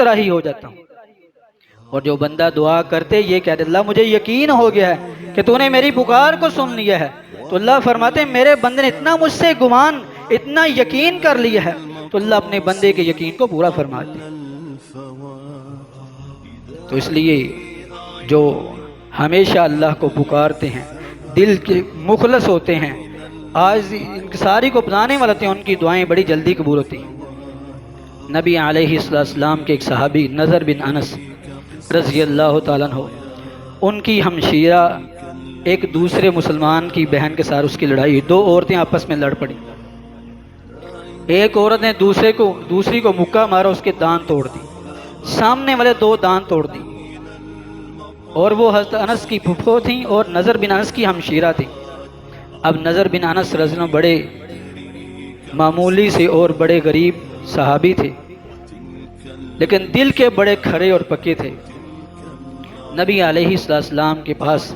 طرح ہی ہو جاتا ہوں۔ اور جو بندہ دعا کرتے یہ کہتے اللہ مجھے یقین ہو گیا ہے کہ تو نے میری پکار کو سن لیا ہے، تو اللہ فرماتے ہیں میرے بندے نے اتنا مجھ سے گمان، اتنا یقین کر لیا ہے، تو اللہ اپنے بندے کے یقین کو پورا فرماتے ہیں۔ تو اس لیے جو ہمیشہ اللہ کو پکارتے ہیں، دل کے مخلص ہوتے ہیں، آج انکساری کو بنانے والے ہوتے ہیں، ان کی دعائیں بڑی جلدی قبول ہوتی ہیں۔ نبی علیہ السلام کے ایک صحابی نضر بن انس رضی اللہ تعالیٰ عنہ، ان کی ہمشیرہ ایک دوسرے مسلمان کی بہن کے ساتھ اس کی لڑائی ہوئی، دو عورتیں آپس میں لڑ پڑی، ایک عورت نے دوسری کو مکہ مارا، اس کے دانت توڑ دی، سامنے والے دو دانت توڑ دی، اور وہ حضرت انس کی پھپھو تھیں اور نضر بن انس کی ہمشیرہ تھیں۔ اب نضر بن انس رضی اللہ عنہ بڑے معمولی سے اور بڑے غریب صحابی تھے، لیکن دل کے بڑے کھرے اور پکے تھے۔ نبی علیہ السلام کے پاس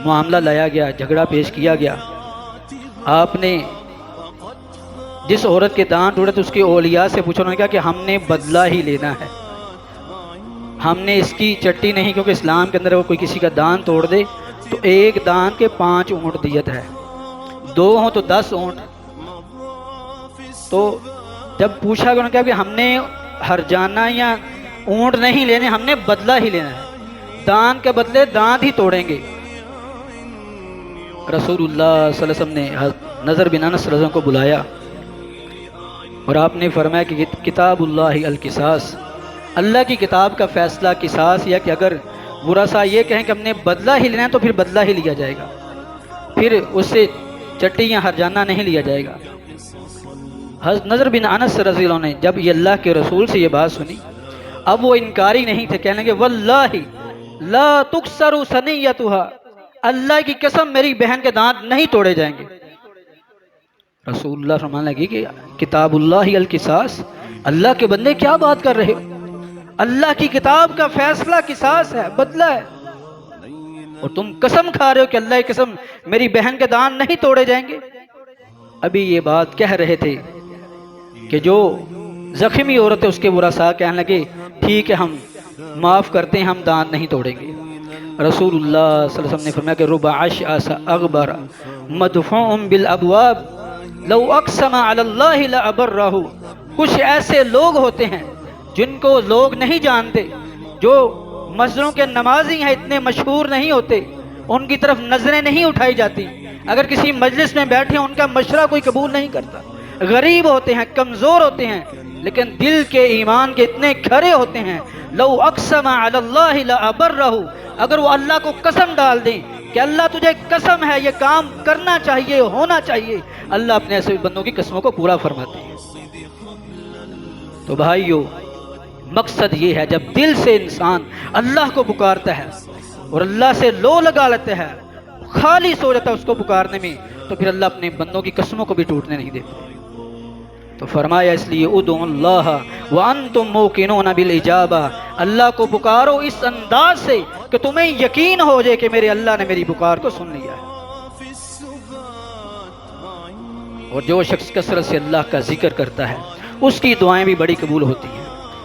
معاملہ لایا گیا، جھگڑا پیش کیا گیا۔ آپ نے جس عورت کے دانت ٹوٹے تھے اس کے اولیاء سے پوچھا، انہوں نے کہا کہ ہم نے بدلہ ہی لینا ہے، ہم نے اس کی چٹی نہیں، کیونکہ اسلام کے اندر وہ کوئی کسی کا دانت توڑ دے تو ایک دانت کے 5 اونٹ دیت ہے، 2 ہوں تو 10 اونٹ۔ تو جب پوچھا کہ انہوں نے کہا کہ ہم نے ہرجانہ یا اونٹ نہیں لینے، ہم نے بدلہ ہی لینا ہے، دانت کے بدلے دانت ہی توڑیں گے۔ رسول اللہ صلی اللہ علیہ وسلم نے نضر بن انس رضی اللہ عنہ کو بلایا اور آپ نے فرمایا کہ کتاب اللہ القصاص، اللہ کی کتاب کا فیصلہ قصاص، یا کہ اگر ورثاء یہ کہیں کہ ہم نے بدلہ ہی لینا ہے تو پھر بدلہ ہی لیا جائے گا، پھر اس سے چٹی یا ہرجانہ نہیں لیا جائے گا۔ حضرت نضر بن انس رضی اللہ عنہ نے جب یہ اللہ کے رسول سے یہ بات سنی، اب وہ انکاری نہیں تھے، کہنے لگے واللہ لا تکسر ثنیتها، اللہ کی قسم میری بہن کے دانت نہیں توڑے جائیں گے۔ رسول اللہ فرمانے لگے کہ کتاب اللہ القصاص، اللہ کے بندے کیا بات کر رہے ہو، اللہ کی کتاب کا فیصلہ قصاص ہے، بدلہ ہے، اور تم قسم کھا رہے ہو کہ اللہ کی قسم میری بہن کے دانت نہیں توڑے جائیں گے۔ ابھی یہ بات کہہ رہے تھے کہ جو زخمی عورت ہے اس کے ورثاء کہنے لگے ٹھیک ہے ہم معاف کرتے ہیں، ہم دانت نہیں توڑیں گے۔ رسول اللہ صلی اللہ علیہ وسلم نے فرمایا کہ رب اشعث اغبر مدفوع بالابواب لو اقسم علی اللہ لابرہ، کچھ ایسے لوگ ہوتے ہیں جن کو لوگ نہیں جانتے، جو مسجدوں کے نمازی ہیں، اتنے مشہور نہیں ہوتے، ان کی طرف نظریں نہیں اٹھائی جاتی، اگر کسی مجلس میں بیٹھے ان کا مشورہ کوئی قبول نہیں کرتا، غریب ہوتے ہیں، کمزور ہوتے ہیں، لیکن دل کے ایمان کے اتنے کھرے ہوتے ہیں، لو اقسم علی اللہ لابرہ، اگر وہ اللہ کو قسم ڈال دیں کہ اللہ تجھے قسم ہے یہ کام کرنا چاہیے، ہونا چاہیے، اللہ اپنے ایسے بندوں کی قسموں کو پورا فرماتے ہیں۔ تو بھائیو، مقصد یہ ہے جب دل سے انسان اللہ کو پکارتا ہے اور اللہ سے لو لگا لیتا ہے، خالص ہو جاتا ہے اس کو پکارنے میں، تو پھر اللہ اپنے بندوں کی قسموں کو بھی ٹوٹنے نہیں دیتے۔ تو فرمایا اس لیے ادعوا اللہ وانتم موقنون بالاجابہ، اللہ کو پکارو اس انداز سے کہ تمہیں یقین ہو جائے کہ میرے اللہ نے میری پکار کو سن لیا ہے۔ اور جو شخص کثرت سے اللہ کا ذکر کرتا ہے اس کی دعائیں بھی بڑی قبول ہوتی ہیں،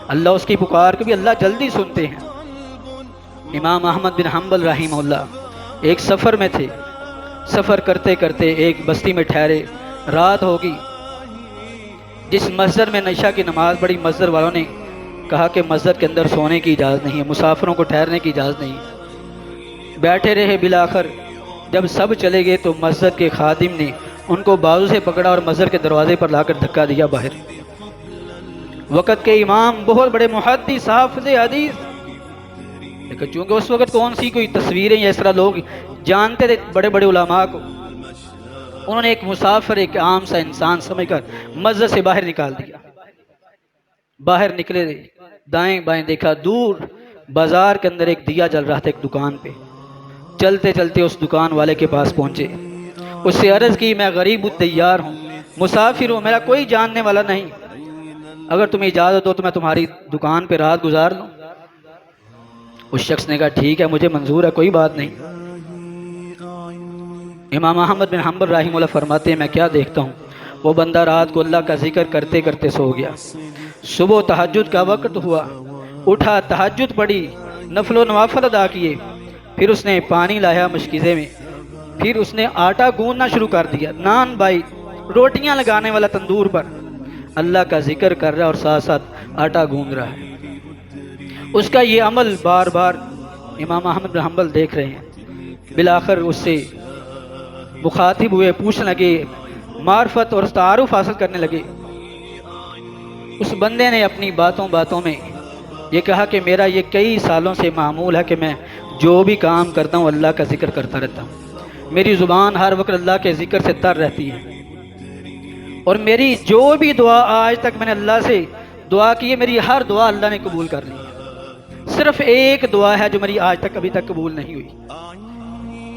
اللہ اس کی پکار کو بھی اللہ جلدی سنتے ہیں۔ امام احمد بن حنبل رحمہ اللہ ایک سفر میں تھے، سفر کرتے کرتے ایک بستی میں ٹھہرے، رات ہوگی، جس مسجد میں عشاء کی نماز پڑھی، مسجد والوں نے کہا کہ مسجد کے اندر سونے کی اجازت نہیں ہے، مسافروں کو ٹھہرنے کی اجازت نہیں ہے، بیٹھے رہے، بالآخر جب سب چلے گئے تو مسجد کے خادم نے ان کو بازو سے پکڑا اور مسجد کے دروازے پر لا کر دھکا دیا باہر۔ وقت کے امام، بہت بڑے محدث حافظ حدیث، لیکن چونکہ اس وقت کون سی کوئی تصویریں یا اس طرح لوگ جانتے تھے بڑے بڑے علماء کو، انہوں نے ایک مسافر، ایک عام سا انسان سمجھ کر مسجد سے باہر نکال دیا۔ باہر نکلے، دائیں بائیں دیکھا، دور بازار کے اندر ایک دیا جل رہا تھا ایک دکان پہ، چلتے چلتے اس دکان والے کے پاس پہنچے، اس سے عرض کی میں غریب الدیار ہوں، مسافر ہوں، میرا کوئی جاننے والا نہیں، اگر تمہیں اجازت ہو تو میں تمہاری دکان پہ رات گزار لوں۔ اس شخص نے کہا ٹھیک ہے، مجھے منظور ہے، کوئی بات نہیں۔ امام احمد بن حنبل رحمہ اللہ فرماتے ہیں میں کیا دیکھتا ہوں، وہ بندہ رات کو اللہ کا ذکر کرتے کرتے سو گیا، صبح تہجد کا وقت ہوا، اٹھا، تہجد پڑھی، نفل و نوافل ادا کیے، پھر اس نے پانی لایا مشکیزے میں، پھر اس نے آٹا گوندنا شروع کر دیا، نان بائی، روٹیاں لگانے والا تندور پر اللہ کا ذکر کر رہا ہے اور ساتھ ساتھ آٹا گوند رہا ہے۔ اس کا یہ عمل بار بار امام احمد بن حنبل دیکھ رہے ہیں، بالآخر اس سے مخاطب ہوئے، پوچھنے لگے، معرفت اور تعارف حاصل کرنے لگے۔ اس بندے نے اپنی باتوں میں یہ کہا کہ میرا یہ کئی سالوں سے معمول ہے کہ میں جو بھی کام کرتا ہوں اللہ کا ذکر کرتا رہتا ہوں، میری زبان ہر وقت اللہ کے ذکر سے تر رہتی ہے، اور میری جو بھی دعا آج تک میں نے اللہ سے دعا کی ہے، میری ہر دعا اللہ نے قبول کر لی ہے، صرف ایک دعا ہے جو میری آج تک ابھی تک قبول نہیں ہوئی۔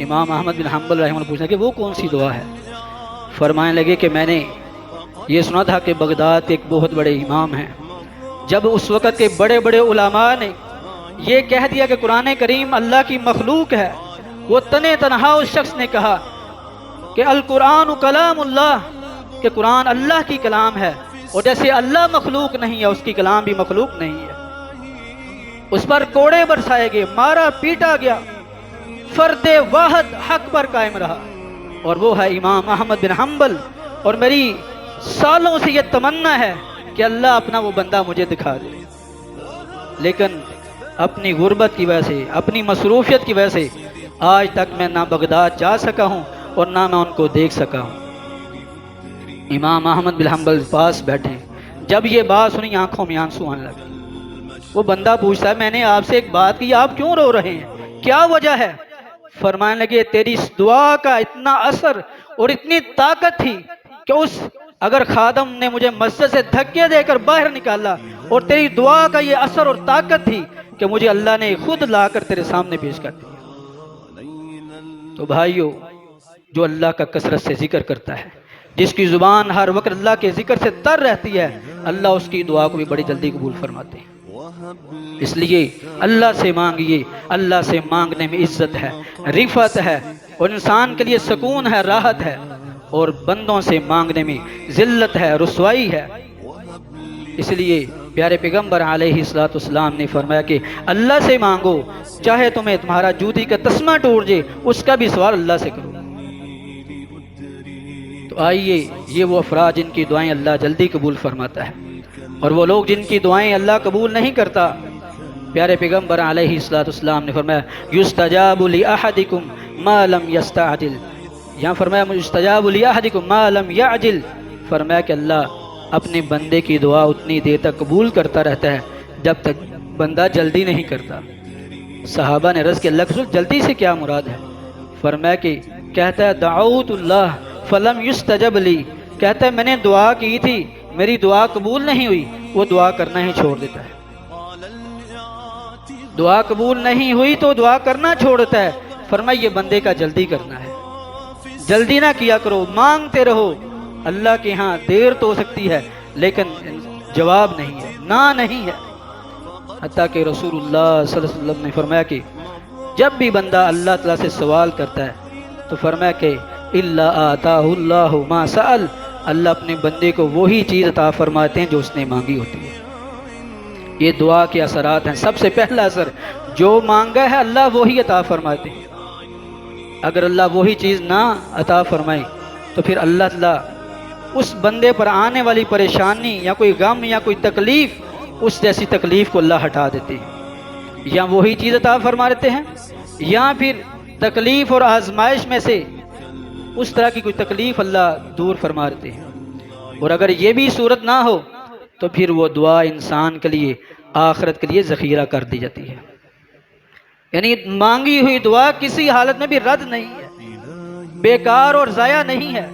امام احمد بن حنبل رحمہ اللہ پوچھنا کہ وہ کون سی دعا ہے؟ فرمانے لگے کہ میں نے یہ سنا تھا کہ بغداد کے ایک بہت بڑے امام ہیں، جب اس وقت کے بڑے بڑے علماء نے یہ کہہ دیا کہ قرآن کریم اللہ کی مخلوق ہے، وہ تنے تنہا اس شخص نے کہا کہ القرآن کلام اللہ، کہ قرآن اللہ کی کلام ہے، اور جیسے اللہ مخلوق نہیں ہے اس کی کلام بھی مخلوق نہیں ہے۔ اس پر کوڑے برسائے گئے، مارا پیٹا گیا، فرد واحد حق پر قائم رہا، اور وہ ہے امام احمد بن حنبل، اور میری سالوں سے یہ تمنا ہے کہ اللہ اپنا وہ بندہ مجھے دکھا دے، لیکن اپنی غربت کی وجہ سے، اپنی مصروفیت کی وجہ سے آج تک میں نہ بغداد جا سکا ہوں اور نہ میں ان کو دیکھ سکا ہوں۔ امام احمد بن حنبل پاس بیٹھے، جب یہ بات سنی آنکھوں میں آنسو آنے لگے۔ وہ بندہ پوچھتا ہے میں نے آپ سے ایک بات کی، آپ کیوں رو رہے ہیں، کیا وجہ ہے؟ فرمانے لگے تیری اس دعا کا اتنا اثر اور اتنی طاقت تھی کہ اگر خادم نے مجھے مسجد سے دھکے دے کر باہر نکالا، اور تیری دعا کا یہ اثر اور طاقت تھی کہ مجھے اللہ نے خود لا کر تیرے سامنے پیش کر دیا۔ تو بھائیو، جو اللہ کا کثرت سے ذکر کرتا ہے، جس کی زبان ہر وقت اللہ کے ذکر سے تر رہتی ہے، اللہ اس کی دعا کو بھی بڑی جلدی قبول فرماتے ہیں۔ اس لیے اللہ سے مانگیے، اللہ سے مانگنے میں عزت ہے، رفعت ہے، اور انسان کے لیے سکون ہے، راحت ہے، اور بندوں سے مانگنے میں ذلت ہے، رسوائی ہے۔ اس لیے پیارے پیغمبر علیہ الصلوۃ والسلام نے فرمایا کہ اللہ سے مانگو، چاہے تمہیں تمہارا جوتی کا تسمہ ٹوٹ جائے اس کا بھی سوال اللہ سے کرو۔ تو آئیے، یہ وہ افراد جن کی دعائیں اللہ جلدی قبول فرماتا ہے، اور وہ لوگ جن کی دعائیں اللہ قبول نہیں کرتا، پیارے پیغمبر علیہ الصلوۃ والسلام نے فرمایا یستجاب لأحدکم ما لم یستعجل، یہاں فرمایا یستجاب لأحدکم ما لم یعجل، فرمایا کہ اللہ اپنے بندے کی دعا اتنی دیر تک قبول کرتا رہتا ہے جب تک بندہ جلدی نہیں کرتا۔ صحابہ نے عرض کہ اللہ کے رسول جلدی سے کیا مراد ہے؟ فرمایا کہ کہتا ہے دعوت اللہ فلم یستجب لی، کہتا ہے میں نے دعا کی تھی، میری دعا قبول نہیں ہوئی، وہ دعا کرنا ہی چھوڑ دیتا ہے۔ دعا قبول نہیں ہوئی تو دعا کرنا چھوڑ دیتا ہے۔ فرمایا یہ بندے کا جلدی کرنا ہے، جلدی نہ کیا کرو، مانگتے رہو، اللہ کے ہاں دیر تو ہو سکتی ہے لیکن جواب نہیں ہے، نہ نہیں ہے۔ حتیٰ کہ رسول اللہ صلی اللہ علیہ وسلم نے فرمایا کہ جب بھی بندہ اللہ تعالیٰ سے سوال کرتا ہے تو فرمایا کہ الا آتاہ اللہ ما سأل، اللہ اپنے بندے کو وہی چیز عطا فرماتے ہیں جو اس نے مانگی ہوتی ہے۔ یہ دعا کے اثرات ہیں۔ سب سے پہلا اثر، جو مانگا ہے اللہ وہی عطا فرماتے ہیں۔ اگر اللہ وہی چیز نہ عطا فرمائے تو پھر اللہ تعالیٰ اس بندے پر آنے والی پریشانی یا کوئی غم یا کوئی تکلیف، اس جیسی تکلیف کو اللہ ہٹا دیتے ہیں، یا وہی چیز عطا فرما دیتے ہیں، یا پھر تکلیف اور آزمائش میں سے اس طرح کی کوئی تکلیف اللہ دور فرما دیتے ہیں۔ اور اگر یہ بھی صورت نہ ہو تو پھر وہ دعا انسان کے لیے آخرت کے لیے ذخیرہ کر دی جاتی ہے، یعنی مانگی ہوئی دعا کسی حالت میں بھی رد نہیں ہے، بیکار اور ضائع نہیں ہے،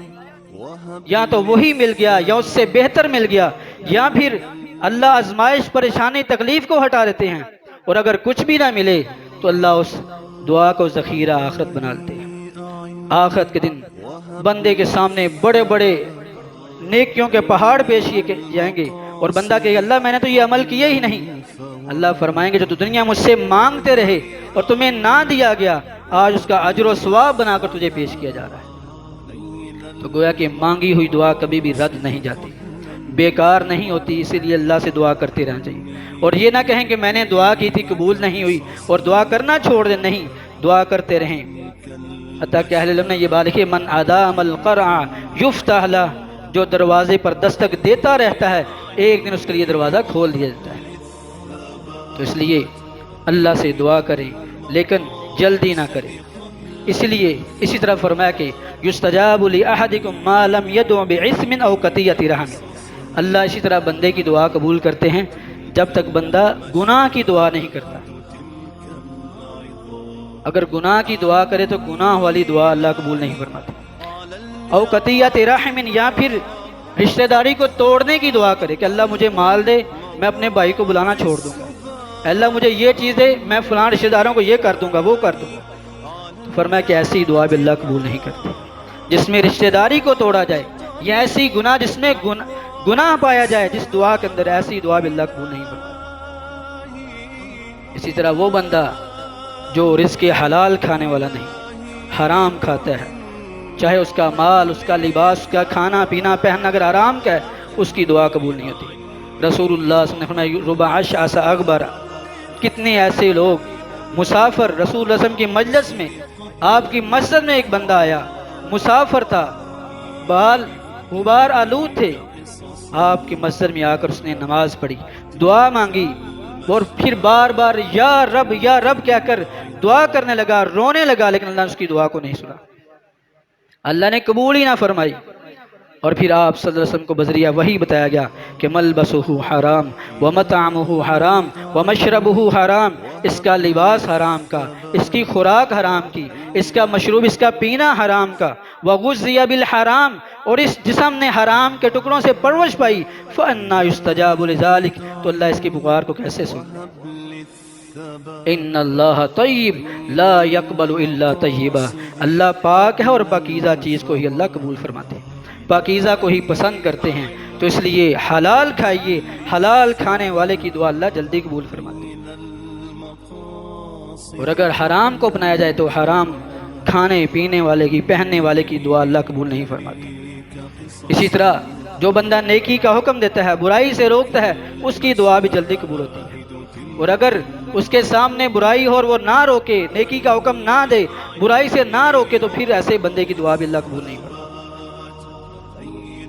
یا تو وہی مل گیا یا اس سے بہتر مل گیا، یا پھر اللہ آزمائش پریشانی تکلیف کو ہٹا دیتے ہیں، اور اگر کچھ بھی نہ ملے تو اللہ اس دعا کو ذخیرہ آخرت بنا لیتے ہیں۔ آخرت کے دن بندے کے سامنے بڑے بڑے نیکیوں کے پہاڑ پیش کیے جائیں گے، اور بندہ کہے اللہ میں نے تو یہ عمل کیا ہی نہیں، اللہ فرمائیں گے جو تو دنیا مجھ سے مانگتے رہے اور تمہیں نہ دیا گیا، آج اس کا اجر و ثواب بنا کر تجھے پیش کیا جا رہا ہے۔ تو گویا کہ مانگی ہوئی دعا کبھی بھی رد نہیں جاتی، بیکار نہیں ہوتی، اسی لیے اللہ سے دعا کرتے رہنا چاہیے۔ اور یہ نہ کہیں کہ میں نے دعا کی تھی قبول نہیں ہوئی اور دعا کرنا چھوڑ دیں، نہیں، دعا کرتے رہیں۔ حتیٰ کہ اہل علم نے یہ بات لکھی، من ادام القرع یفتح لہ، جو دروازے پر دستک دیتا رہتا ہے ایک دن اس کے لیے دروازہ کھول دیا جاتا ہے۔ تو اس لیے اللہ سے دعا کریں لیکن جلدی نہ کریں۔ اسی طرح فرمایا کہ یستجاب لأحدکم ما لم یدع بعثم او قطیعۃ رحم، اللہ اسی طرح بندے کی دعا قبول کرتے ہیں جب تک بندہ گناہ کی دعا نہیں کرتا۔ اگر گناہ کی دعا کرے تو گناہ والی دعا اللہ قبول نہیں فرماتے۔ او قطیعۃ رحم، یا پھر رشتہ داری کو توڑنے کی دعا کرے کہ اللہ مجھے مال دے میں اپنے بھائی کو بلانا چھوڑ دوں گا، اللہ مجھے یہ چیز دے میں فلاں رشتہ داروں کو یہ کر دوں گا وہ کر دوں گا۔ تو فرمایا کہ ایسی دعا بھی اللہ قبول نہیں کرتی۔ جس میں رشتہ داری کو توڑا جائے یا ایسی گناہ جس میں گناہ پایا جائے جس دعا کے اندر، ایسی دعا بھی اللہ قبول نہیں کرتی۔ اسی طرح وہ بندہ جو رزق حلال کھانے والا نہیں، حرام کھاتا ہے، چاہے اس کا مال، اس کا لباس، اس کا کھانا پینا پہننا اگر حرام کا ہے، اس کی دعا قبول نہیں ہوتی۔ رسول اللہ صلی اللہ علیہ وسلم نے فرمایا رب اشعث اغبر، کتنے ایسے لوگ مسافر، رسول اللہ علیہ وسلم کی مجلس میں، آپ کی مسجد میں ایک بندہ آیا، مسافر تھا، بال غبار آلود تھے، آپ کی مسجد میں آ کر اس نے نماز پڑھی، دعا مانگی اور پھر بار بار یا رب کہہ کر دعا کرنے لگا، رونے لگا، لیکن اللہ نے اس کی دعا کو نہیں سنا، اللہ نے قبول ہی نہ فرمائی۔ اور پھر آپ صلی اللہ علیہ وسلم کو بذریعہ وحی بتایا گیا کہ ملبسہ حرام ومطعمہ حرام ومشربہ حرام، اس کا لباس حرام کا، اس کی خوراک حرام کی، اس کا مشروب، اس کا پینا حرام کا، وغذی بالحرام، اور اس جسم نے حرام کے ٹکڑوں سے پرورش پائی، فأنى يستجاب لذلك، تو اللہ اس کی پکار کو کیسے سنتا؟ ان اللہ طیب لا یقبل الا طیبا، اللہ پاک ہے اور پاکیزہ چیز کو ہی اللہ قبول فرماتے ہیں، پاکیزہ کو ہی پسند کرتے ہیں۔ تو اس لیے حلال کھائیے، حلال کھانے والے کی دعا اللہ جلدی قبول فرماتے ہیں۔ اور اگر حرام کو اپنایا جائے تو حرام کھانے پینے والے کی، پہننے والے کی دعا اللہ قبول نہیں فرماتے۔ اسی طرح جو بندہ نیکی کا حکم دیتا ہے، برائی سے روکتا ہے، اس کی دعا بھی جلدی قبول ہوتی ہے۔ اور اگر اس کے سامنے برائی ہو اور وہ نہ روکے، نیکی کا حکم نہ دے، برائی سے نہ روکے، تو پھر ایسے بندے کی دعا بھی اللہ قبول نہیں کرتا۔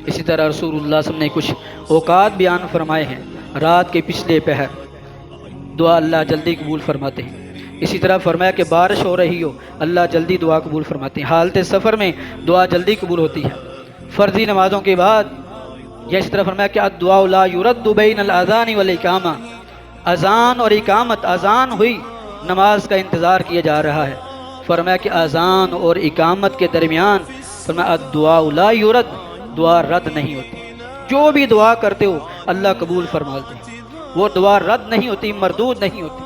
اسی طرح رسول اللہ صلی اللہ علیہ وسلم نے کچھ اوقات بیان فرمائے ہیں، رات کے پچھلے پہر دعا اللہ جلدی قبول فرماتے ہیں۔ اسی طرح فرمایا کہ بارش ہو رہی ہو، اللہ جلدی دعا قبول فرماتے ہیں۔ حالت سفر میں دعا جلدی قبول ہوتی ہے، فرضی نمازوں کے بعد۔ یا اسی طرح فرمایا کہ الدعاء لا يرد بین الاذان والاقامہ، اذان اور اقامت، اذان ہوئی، نماز کا انتظار کیا جا رہا ہے، فرمایا کہ اذان اور اقامت کے درمیان فرمایا الدعاء لا يرد، دعا رد نہیں ہوتی، جو بھی دعا کرتے ہو اللہ قبول فرماتے ہیں، وہ دعا رد نہیں ہوتی، مردود نہیں ہوتی۔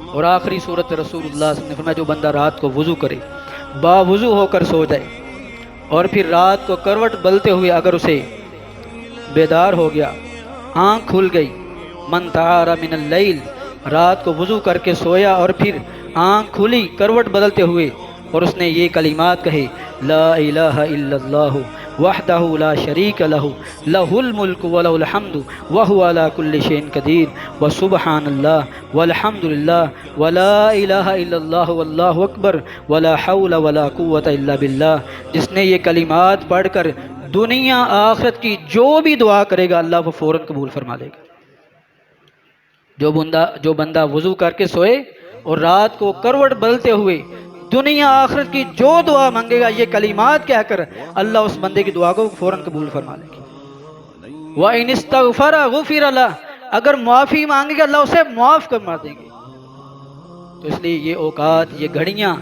اور آخری صورت رسول اللہ صلی اللہ علیہ وسلم نے فرمایا جو بندہ رات کو وضو کرے، باوضو ہو کر سو جائے، اور پھر رات کو کروٹ بدلتے ہوئے اگر اسے بیدار ہو گیا، آنکھ کھل گئی، من تعار من اللیل، رات کو وضو کر کے سویا اور پھر آنکھ کھلی کروٹ بدلتے ہوئے، اور اس نے یہ کلمات کہے لا الہ الا اللہ وحدہ لا شریک لہ لہ الملک ولہ الحمد وہو علی کل شیء قدیر وسبحان اللہ والحمد للہ ولا الہ الا اللہ واللہ اکبر ولا حول ولا قوۃ الا باللہ، جس نے یہ کلمات پڑھ کر دنیا آخرت کی جو بھی دعا کرے گا اللہ وہ فوراً قبول فرما لے گا۔ جو بندہ وضو کر کے سوئے اور رات کو کروٹ بدلتے ہوئے دنیا آخرت کی جو دعا مانگے گا یہ کلمات کہہ کر اللہ اس بندے کی دعا کو فوراً قبول فرما لے گا۔ وَإِنِ اسْتَغْفَرَ غُفِرَ لَهُ، اگر معافی مانگے گا اللہ اسے معاف فرما دیں گے۔ تو اس لیے یہ اوقات، یہ گھڑیاں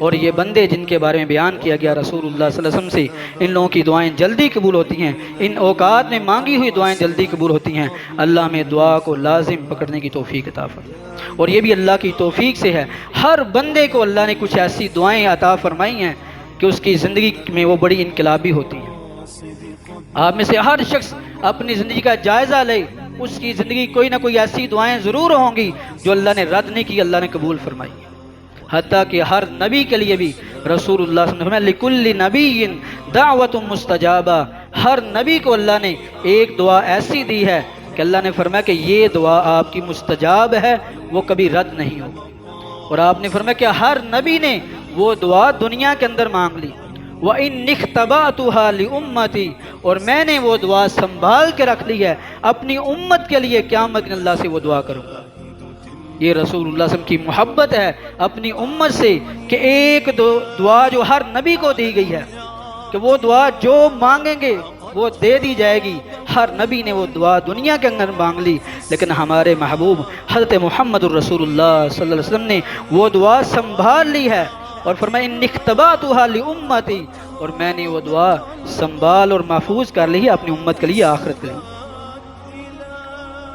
اور یہ بندے جن کے بارے میں بیان کیا گیا رسول اللہ صلی اللہ علیہ وسلم سے، ان لوگوں کی دعائیں جلدی قبول ہوتی ہیں، ان اوقات میں مانگی ہوئی دعائیں جلدی قبول ہوتی ہیں۔ اللہ میں دعا کو لازم پکڑنے کی توفیق عطا فرمائے، اور یہ بھی اللہ کی توفیق سے ہے۔ ہر بندے کو اللہ نے کچھ ایسی دعائیں عطا فرمائی ہیں کہ اس کی زندگی میں وہ بڑی انقلابی ہوتی ہیں۔ آپ میں سے ہر شخص اپنی زندگی کا جائزہ لے، اس کی زندگی کوئی نہ کوئی ایسی دعائیں ضرور ہوں گی جو اللہ نے رد نہیں کی، اللہ نے قبول فرمائی۔ حتیٰ کہ ہر نبی کے لیے بھی رسول اللہ صلی اللہ علیہ وسلم لکل نبی دعوت مستجابہ، ہر نبی کو اللہ نے ایک دعا ایسی دی ہے کہ اللہ نے فرمایا کہ یہ دعا آپ کی مستجاب ہے، وہ کبھی رد نہیں ہوگی۔ اور آپ نے فرمایا کہ ہر نبی نے وہ دعا دنیا کے اندر مانگ لی، وَإِنِّ اخْتَبَأْتُهَا لِأُمَّتِي، اور میں نے وہ دعا سنبھال کے رکھ لی ہے اپنی امت کے لیے، قیامت کے اللہ سے وہ دعا کروں گا۔ یہ رسول اللہ صلی اللہ علیہ وسلم کی محبت ہے اپنی امت سے کہ ایک دعا جو ہر نبی کو دی گئی ہے کہ وہ دعا جو مانگیں گے وہ دے دی جائے گی۔ ہر نبی نے وہ دعا دنیا کے اندر مانگ لی، لیکن ہمارے محبوب حضرت محمد الرسول اللہ صلی اللہ علیہ وسلم نے وہ دعا سنبھال لی ہے اور فرمایا اِنِّ اخْتَبَأْتُهَا لِأُمَّتِي، اور میں نے وہ دعا سنبھال اور محفوظ کر لی ہے اپنی امت کے لیے، آخرت کے لیے۔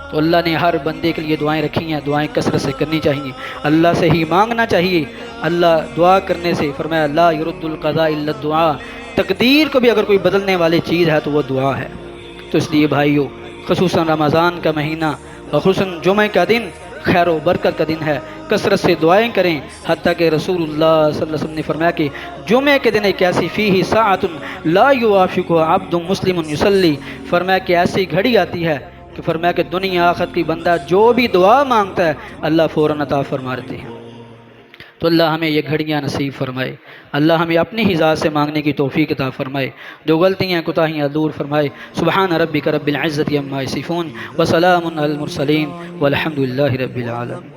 تو اللہ نے ہر بندے کے لیے دعائیں رکھی ہیں، دعائیں کثرت سے کرنی چاہیے، اللہ سے ہی مانگنا چاہیے۔ اللہ دعا کرنے سے فرمایا لا يرد القضاء الا الدعاء، تقدیر کو بھی اگر کوئی بدلنے والی چیز ہے تو وہ دعا ہے۔ تو اس لیے بھائیو، خصوصاً رمضان کا مہینہ اور خصوصاً جمعہ کا دن خیر و برکت کا دن ہے، کثرت سے دعائیں کریں، حتیٰ کہ رسول اللہ صلی اللہ علیہ وسلم نے فرمایا کہ جمعہ کے دن ایک ایسی فیہ ساعۃ لا یوافقها عبد مسلم یصلی، فرمایا کہ ایسی گھڑی آتی ہے کہ فرمایا کہ دنیا آخرت کی بندہ جو بھی دعا مانگتا ہے اللہ فوراً عطا فرما دیتے ہیں۔ تو اللہ ہمیں یہ گھڑیاں نصیب فرمائے، اللہ ہمیں اپنی ہی ذات سے مانگنے کی توفیق عطا فرمائے، جو غلطیاں کوتاہیاں دور فرمائے۔ سبحان ربک رب العزت عما یصفون وسلام علی المرسلین والحمد للہ رب العالمین۔